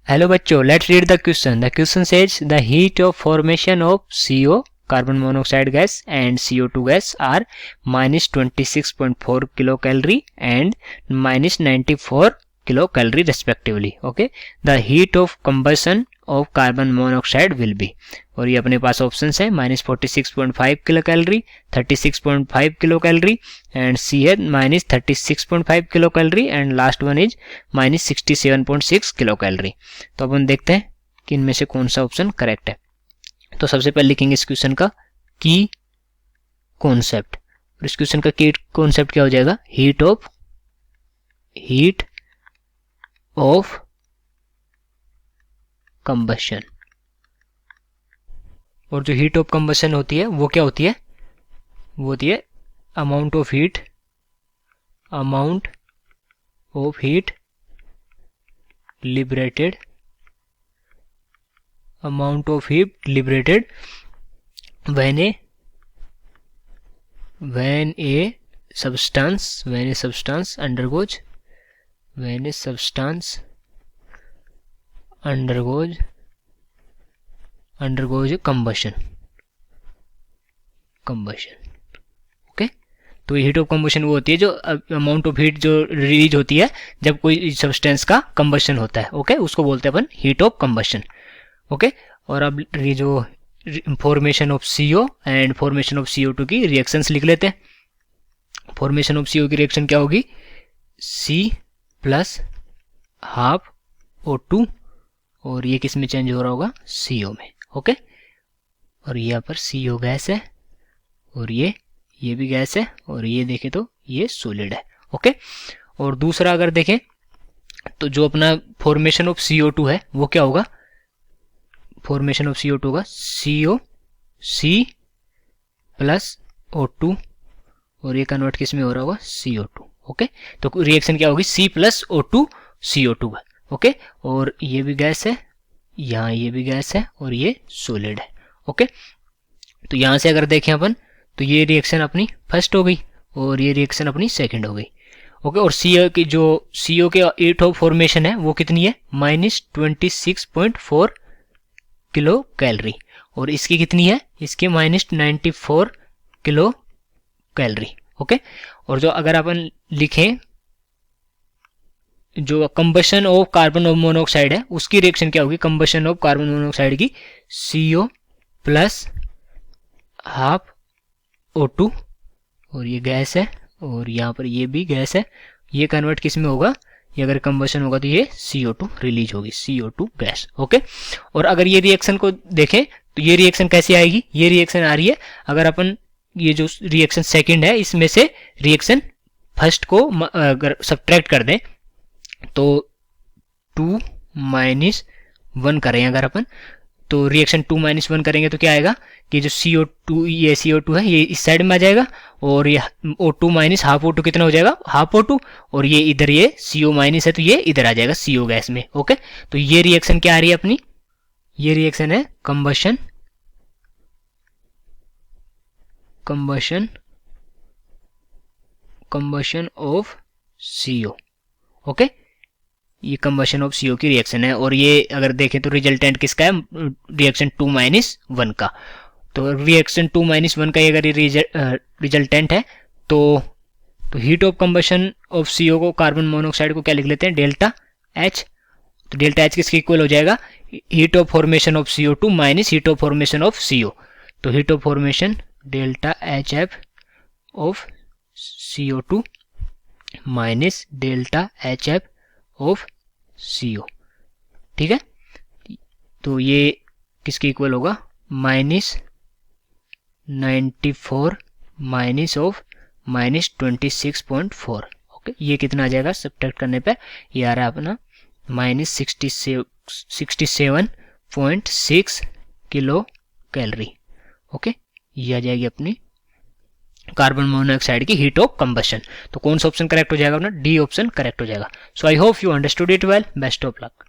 Hello बच्चों, let's read the question. The question says the heat of formation of CO carbon monoxide gas and CO2 gas are -26.4 kilo calorie and -94 kilo calorie respectively. Okay, the heat of combustion of carbon monoxide will be. और ये अपने पास option है -46.5 kilo calorie, 36.5 kilo calorie and C है -36.5 kilo calorie and last one is -67.6 kilo calorie. तो अब हम देखते हैं कि इनमें से कौन सा ऑप्शन करेक्ट है. तो सबसे पहले लिखेंगे इस क्वेश्चन का की कॉन्सेप्ट. और इस क्वेश्चन का की कॉन्सेप्ट क्या हो जाएगा? Heat of combustion. और जो हीट ऑफ कंबशन होती है वो क्या होती है? वो होती है amount of heat liberated when a substance undergoes combustion. Okay, तो हीट ऑफ कंबशन वो होती है जो अमाउंट ऑफ हीट जो रिलीज होती है जब कोई सब्सटेंस का कंबशन होता है. ओके, उसको बोलते हैं अपन हीट ऑफ कंबशन. ओके, और अब ये जो formation of CO and formation of CO2 की रिएक्शंस लिख लेते हैं. फॉर्मेशन ऑफ CO की रिएक्शन क्या होगी? C प्लस हाफ O2 और ये किस में चेंज हो रहा होगा? CO में. ओके, और यहाँ पर CO गैस है और ये भी गैस है और ये देखें तो ये सॉलिड है. ओके, और दूसरा अगर देखें तो जो अपना फॉर्मेशन ऑफ CO2 है वो क्या होगा? फॉर्मेशन ऑफ CO2 होगा C प्लस O2 और ये कन्वर्ट किस में हो रहा होगा? CO2. ओके, तो रिएक्शन क्या होगी? C प्लस O2 CO2 है. ओके, और ये भी गैस है, यहाँ ये भी गैस है और ये सॉलिड है. ओके, तो यहाँ से अगर देखें अपन तो ये रिएक्शन अपनी फर्स्ट हो गई और ये रिएक्शन अपनी सेकंड हो गई. ओके, और CO की जो CO के हीट ऑफ फॉर्मेशन है वो कितनी है? -26.4 किलो कैलोरी और इसकी कितनी है? इसकी -94 किलो कैलोरी. ओके, और जो अगर अपन लिखें जो कंबशन ऑफ कार्बन मोनोऑक्साइड है उसकी रिएक्शन क्या होगी? कंबशन ऑफ कार्बन मोनोऑक्साइड की CO प्लस हाफ O2 और ये गैस है और यहाँ पर ये भी गैस है, ये कन्वर्ट किस में होगा? ये अगर कंबशन होगा तो ये CO2 रिलीज होगी, CO2 गैस. ओके, और अगर ये रिएक्शन को देखें तो ये रिएक्शन कैसे आएगी? ये रिएक्शन आ रही है अगर अपन ये जो रिएक्शन सेकंड है इसमें से रिएक्शन फर्स्ट को अगर सब्ट्रैक्ट कर दें तो 2 - 1 करें अगर अपन, तो रिएक्शन 2 - 1 करेंगे तो क्या आएगा कि जो CO2 ये CO2 है ये इस साइड में आ जाएगा और ये O2 माइनस हाफ O2 कितना हो जाएगा? हाफ O2 और ये इधर ये CO माइनस है तो ये इधर आ जाएगा CO गैस में. ओके, तो ये रिएक्शन क्या आ रही है अपनी? ये रिएक्शन है कंबशन ऑफ CO. ओके, ये कंबशन ऑफ CO की रिएक्शन है और ये अगर देखें तो रिजल्टेंट किसका है? रिएक्शन 2 - 1 का. तो रिएक्शन 2 - 1 का ये अगर रिजल्टेंट है तो heat of combustion of CO को कार्बन मोनोऑक्साइड को क्या लिख लेते हैं? Delta H. तो डेल्टा H किसके इक्वल हो जाएगा? Heat of formation of CO2 minus heat of formation of CO. तो heat of formation delta HF of CO2 minus delta HF of CO. ठीक है, तो ये किसके इक्वल होगा? -94 माइनस ऑफ -26.4. ओके, ये कितना आ जाएगा सब्ट्रैक्ट करने पे? ये आ रहा है अपना -67.6 किलो कैलोरी. ओके, ये आ जाएगी अपनी कार्बन मोनोऑक्साइड की हीट ऑफ कंबशन. तो कौन सा ऑप्शन करेक्ट हो जाएगा अपना? डी ऑप्शन करेक्ट हो जाएगा. So I hope you understood it well. Best of luck.